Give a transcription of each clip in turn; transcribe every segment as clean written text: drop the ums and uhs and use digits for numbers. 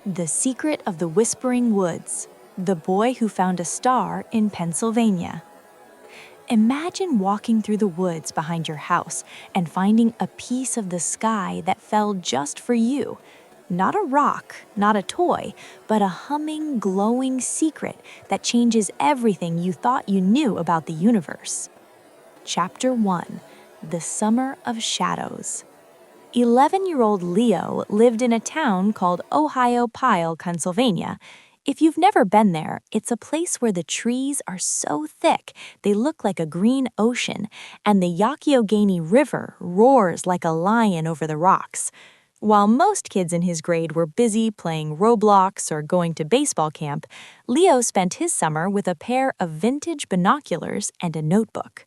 The Secret of the Whispering Woods, The Boy Who Found a Star in Pennsylvania. Imagine walking through the woods behind your house and finding a piece of the sky that fell just for you. Not a rock, not a toy, but a humming, glowing secret that changes everything you thought you knew about the universe. Chapter 1: The Summer of Shadows. 11-year-old Leo lived in a town called Ohiopyle, Pennsylvania. If you've never been there, it's a place where the trees are so thick they look like a green ocean, and the Youghiogheny River roars like a lion over the rocks. While most kids in his grade were busy playing Roblox or going to baseball camp, Leo spent his summer with a pair of vintage binoculars and a notebook.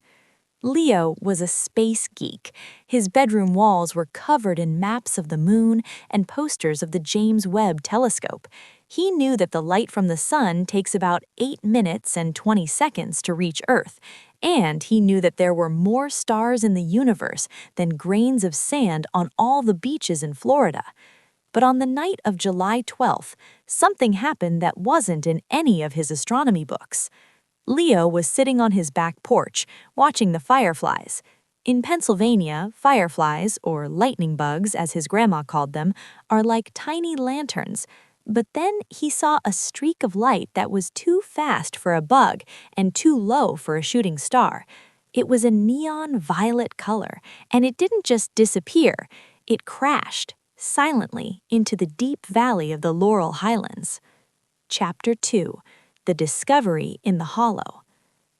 Leo was a space geek. His bedroom walls were covered in maps of the moon and posters of the James Webb Telescope. He knew that the light from the sun takes about 8 minutes and 20 seconds to reach Earth, and he knew that there were more stars in the universe than grains of sand on all the beaches in Florida. But on the night of July 12th, something happened that wasn't in any of his astronomy books. Leo was sitting on his back porch, watching the fireflies. In Pennsylvania, fireflies, or lightning bugs as his grandma called them, are like tiny lanterns. But then he saw a streak of light that was too fast for a bug and too low for a shooting star. It was a neon violet color, and it didn't just disappear. It crashed, silently, into the deep valley of the Laurel Highlands. Chapter 2: The Discovery in the Hollow.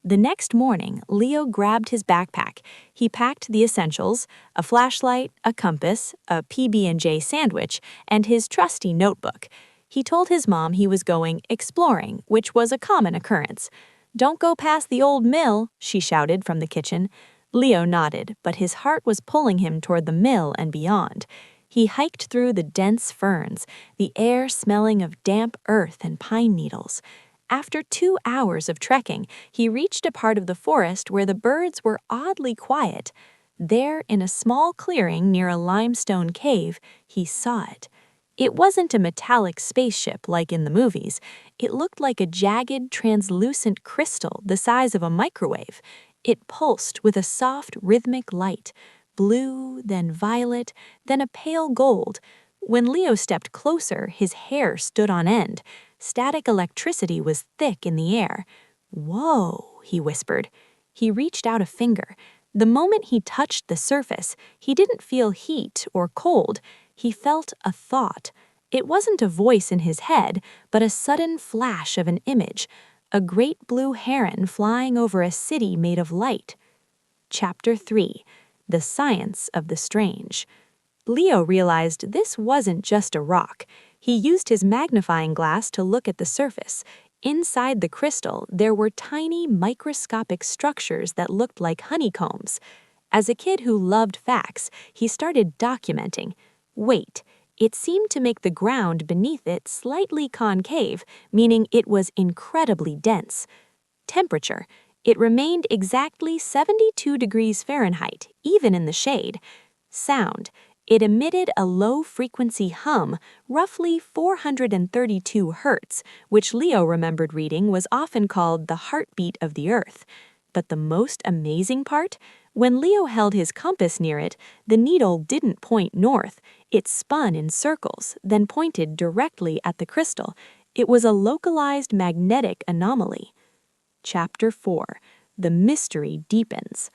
The next morning, Leo grabbed his backpack. He packed the essentials: a flashlight, a compass, a PB&J sandwich, and his trusty notebook. He told his mom he was going exploring, which was a common occurrence. "Don't go past the old mill," she shouted from the kitchen. Leo nodded, but his heart was pulling him toward the mill and beyond. He hiked through the dense ferns, the air smelling of damp earth and pine needles. After 2 hours of trekking, he reached a part of the forest where the birds were oddly quiet. There, in a small clearing near a limestone cave, he saw it. It wasn't a metallic spaceship like in the movies. It looked like a jagged, translucent crystal the size of a microwave. It pulsed with a soft, rhythmic light, blue, then violet, then a pale gold. When Leo stepped closer, his hair stood on end. Static electricity was thick in the air. "Whoa," he whispered. He reached out a finger. The moment he touched the surface, he didn't feel heat or cold. He felt a thought. It wasn't a voice in his head, but a sudden flash of an image, a great blue heron flying over a city made of light. Chapter 3: The Science of the Strange. Leo realized this wasn't just a rock. He used his magnifying glass to look at the surface. Inside the crystal, there were tiny, microscopic structures that looked like honeycombs. As a kid who loved facts, he started documenting. Wait, it seemed to make the ground beneath it slightly concave, meaning it was incredibly dense. Temperature: it remained exactly 72 degrees Fahrenheit, even in the shade. Sound: it emitted a low-frequency hum, roughly 432 hertz, which Leo remembered reading was often called the heartbeat of the Earth. But the most amazing part? When Leo held his compass near it, the needle didn't point north. It spun in circles, then pointed directly at the crystal. It was a localized magnetic anomaly. Chapter 4: The Mystery Deepens.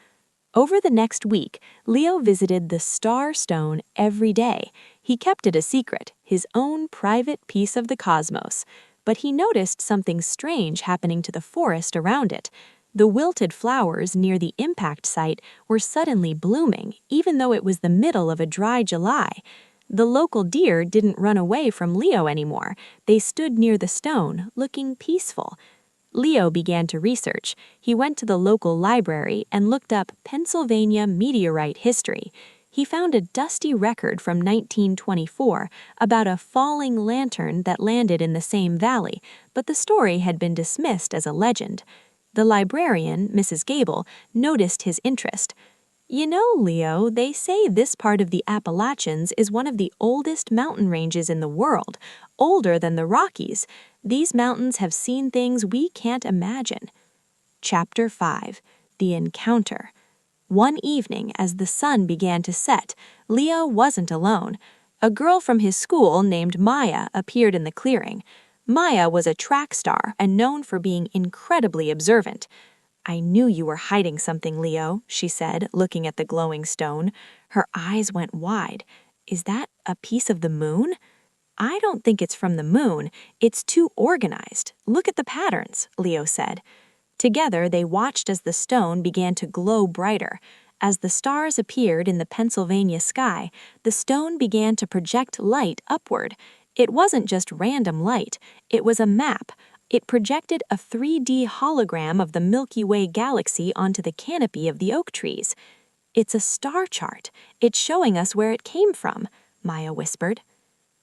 Over the next week, Leo visited the Star Stone every day. He kept it a secret, his own private piece of the cosmos. But he noticed something strange happening to the forest around it. The wilted flowers near the impact site were suddenly blooming, even though it was the middle of a dry July. The local deer didn't run away from Leo anymore. They stood near the stone, looking peaceful. Leo began to research. He went to the local library and looked up Pennsylvania meteorite history. He found a dusty record from 1924 about a falling lantern that landed in the same valley, but the story had been dismissed as a legend. The librarian, Mrs. Gable, noticed his interest. You know, Leo, they say this part of the Appalachians is one of the oldest mountain ranges in the world, older than the Rockies. These mountains have seen things we can't imagine. Chapter 5. The Encounter. One evening, as the sun began to set, Leo wasn't alone. A girl from his school named Maya appeared in the clearing. Maya was a track star and known for being incredibly observant. "I knew you were hiding something, Leo," she said, looking at the glowing stone. Her eyes went wide. "Is that a piece of the moon?" "I don't think it's from the moon. It's too organized. Look at the patterns," Leo said. Together, they watched as the stone began to glow brighter. As the stars appeared in the Pennsylvania sky, the stone began to project light upward. It wasn't just random light, it was a map. It projected a 3D hologram of the Milky Way galaxy onto the canopy of the oak trees. "It's a star chart. It's showing us where it came from," Maya whispered.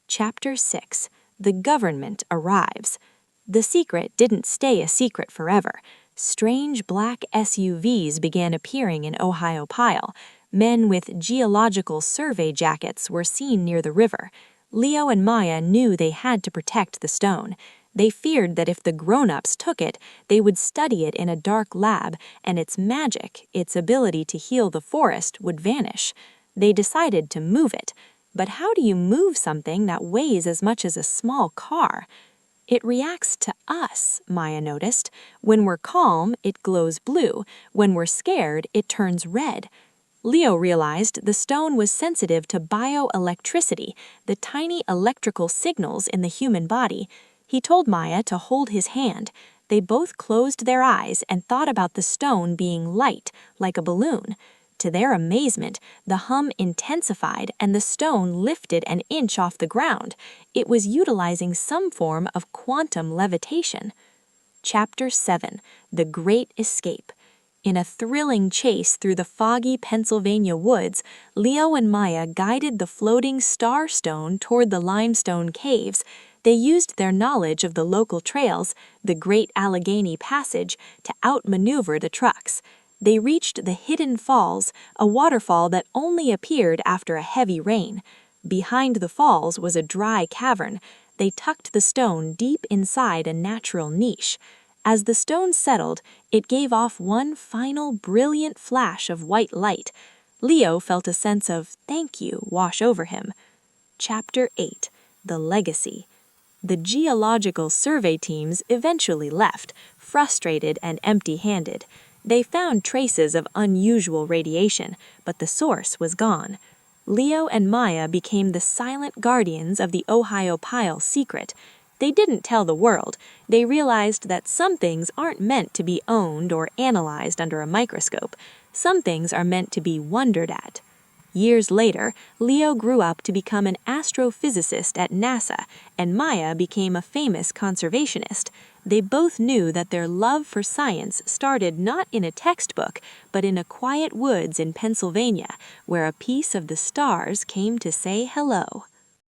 Chapter 6. The Government Arrives. The secret didn't stay a secret forever. Strange black SUVs began appearing in Ohiopyle. Men with geological survey jackets were seen near the river. Leo and Maya knew they had to protect the stone. They feared that if the grown-ups took it, they would study it in a dark lab, and its magic, its ability to heal the forest, would vanish. They decided to move it. But how do you move something that weighs as much as a small car? "It reacts to us," Maya noticed. "When we're calm, it glows blue. When we're scared, it turns red." Leo realized the stone was sensitive to bioelectricity, the tiny electrical signals in the human body. He told Maya to hold his hand. They both closed their eyes and thought about the stone being light, like a balloon. To their amazement, the hum intensified and the stone lifted an inch off the ground. It was utilizing some form of quantum levitation. Chapter 7. The Great Escape. In a thrilling chase through the foggy Pennsylvania woods, Leo and Maya guided the floating star stone toward the limestone caves. They used their knowledge of the local trails, the Great Allegheny Passage, to outmaneuver the trucks. They reached the Hidden Falls, a waterfall that only appeared after a heavy rain. Behind the falls was a dry cavern. They tucked the stone deep inside a natural niche. As the stone settled, it gave off one final brilliant flash of white light. Leo felt a sense of "thank you" wash over him. Chapter 8. The Legacy. The geological survey teams eventually left, frustrated and empty-handed. They found traces of unusual radiation, but the source was gone. Leo and Maya became the silent guardians of the Ohiopyle secret. They didn't tell the world. They realized that some things aren't meant to be owned or analyzed under a microscope. Some things are meant to be wondered at. Years later, Leo grew up to become an astrophysicist at NASA, and Maya became a famous conservationist. They both knew that their love for science started not in a textbook, but in a quiet woods in Pennsylvania, where a piece of the stars came to say hello.